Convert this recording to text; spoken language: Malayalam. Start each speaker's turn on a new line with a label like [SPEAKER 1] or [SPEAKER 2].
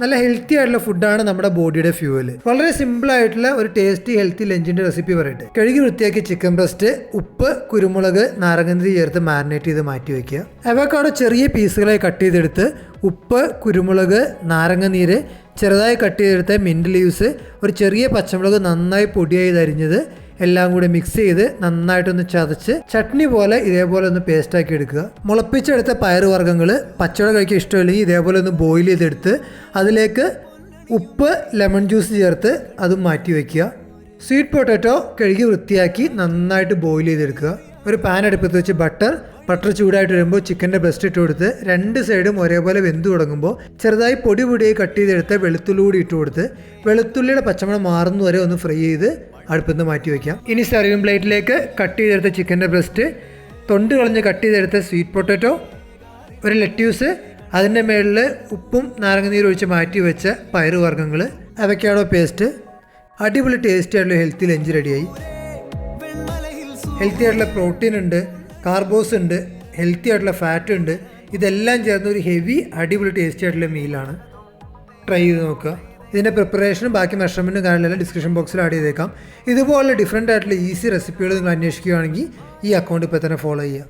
[SPEAKER 1] നല്ല ഹെൽത്തി ആയിട്ടുള്ള ഫുഡാണ് നമ്മുടെ ബോഡിയുടെ ഫ്യൂവൽ. വളരെ സിമ്പിൾ ആയിട്ടുള്ള ഒരു ടേസ്റ്റി ഹെൽത്തി ലഞ്ചിന്റെ റെസിപ്പി പറയട്ടെ. കഴുകി വൃത്തിയാക്കി ചിക്കൻ ബ്രസ്റ്റ് ഉപ്പ്, കുരുമുളക്, നാരങ്ങനീര് ചേർത്ത് മാരിനേറ്റ് ചെയ്ത് മാറ്റി വയ്ക്കുക. അവക്കാടോ ചെറിയ പീസുകളായി കട്ട് ചെയ്തെടുത്ത് ഉപ്പ്, കുരുമുളക്, നാരങ്ങനീര്, ചെറുതായി കട്ട് ചെയ്തെടുത്ത മിൻറ്റ് ലീവ്സ്, ഒരു ചെറിയ പച്ചമുളക് നന്നായി പൊടിയായി അരിഞ്ഞത് എല്ലാം കൂടി മിക്സ് ചെയ്ത് നന്നായിട്ടൊന്ന് ചതച്ച് ചട്നി പോലെ ഇതേപോലെ ഒന്ന് പേസ്റ്റാക്കി എടുക്കുക. മുളപ്പിച്ചെടുത്ത പയറുവർഗ്ഗങ്ങൾ പച്ചവട കഴിക്കാൻ ഇഷ്ടമില്ലെങ്കിൽ ഇതേപോലെ ഒന്ന് ബോയിൽ ചെയ്തെടുത്ത് അതിലേക്ക് ഉപ്പ്, ലെമൺ ജ്യൂസ് ചേർത്ത് അതും മാറ്റി വയ്ക്കുക. സ്വീറ്റ് പൊട്ടാറ്റോ കഴുകി വൃത്തിയാക്കി നന്നായിട്ട് ബോയിൽ ചെയ്തെടുക്കുക. ഒരു പാൻ അടുപ്പത്ത് വെച്ച് ബട്ടർ ചൂടായിട്ട് വരുമ്പോൾ ചിക്കൻ്റെ ബ്രസ്റ്റ് ഇട്ട് കൊടുത്ത് രണ്ട് സൈഡും ഒരേപോലെ വെന്ത് തുടങ്ങുമ്പോൾ ചെറുതായി പൊടിയായി കട്ട് ചെയ്തെടുത്ത് വെളുത്തുള്ളി കൂടി ഇട്ട് കൊടുത്ത് വെളുത്തുള്ളിയുടെ പച്ചമണം മാറുന്ന വരെ ഒന്ന് ഫ്രൈ ചെയ്ത് അടുപ്പിൽ നിന്ന് മാറ്റി വയ്ക്കാം. ഇനി സർവിംഗ് പ്ലേറ്റിലേക്ക് കട്ട് ചെയ്തെടുത്ത ചിക്കൻ്റെ ബ്രസ്റ്റ്, തൊണ്ട് കളഞ്ഞ് കട്ട് ചെയ്തെടുത്ത സ്വീറ്റ് പൊട്ടാറ്റോ, ഒരു ലെറ്റ്യൂസ്, അതിൻ്റെ മേളിൽ ഉപ്പും നാരങ്ങനീരും ഒഴിച്ച് മാറ്റി വെച്ച പയറുവർഗ്ഗങ്ങൾ, അവക്കാഡോ പേസ്റ്റ്, അടിപൊളി ടേസ്റ്റി ആയിട്ടുള്ള ഹെൽത്തി ലഞ്ച് റെഡിയായി. ഹെൽത്തി ആയിട്ടുള്ള പ്രോട്ടീൻ ഉണ്ട്, കാർബോസ് ഉണ്ട്, ഹെൽത്തി ആയിട്ടുള്ള ഫാറ്റ് ഉണ്ട്. ഇതെല്ലാം ചേർന്ന ഒരു ഹെവി അടിപൊളി ടേസ്റ്റി ആയിട്ടുള്ള മീലാണ്. ട്രൈ ചെയ്ത് നോക്കുക. ഇതിൻ്റെ പ്രിപ്പറേഷനും ബാക്കി മെഷർമെൻറ്റും കാര്യങ്ങളെല്ലാം ഡിസ്ക്രിപ്ഷൻ ബോക്സിൽ ആഡ് ചെയ്തേക്കാം. ഇതുപോലെ ഡിഫറെൻ്റ് ആയിട്ടുള്ള ഈസി റെസിപ്പികൾ നിങ്ങൾ അന്വേഷിക്കുകയാണെങ്കിൽ ഈ അക്കൗണ്ട് ഇപ്പോൾ തന്നെ ഫോളോ ചെയ്യുക.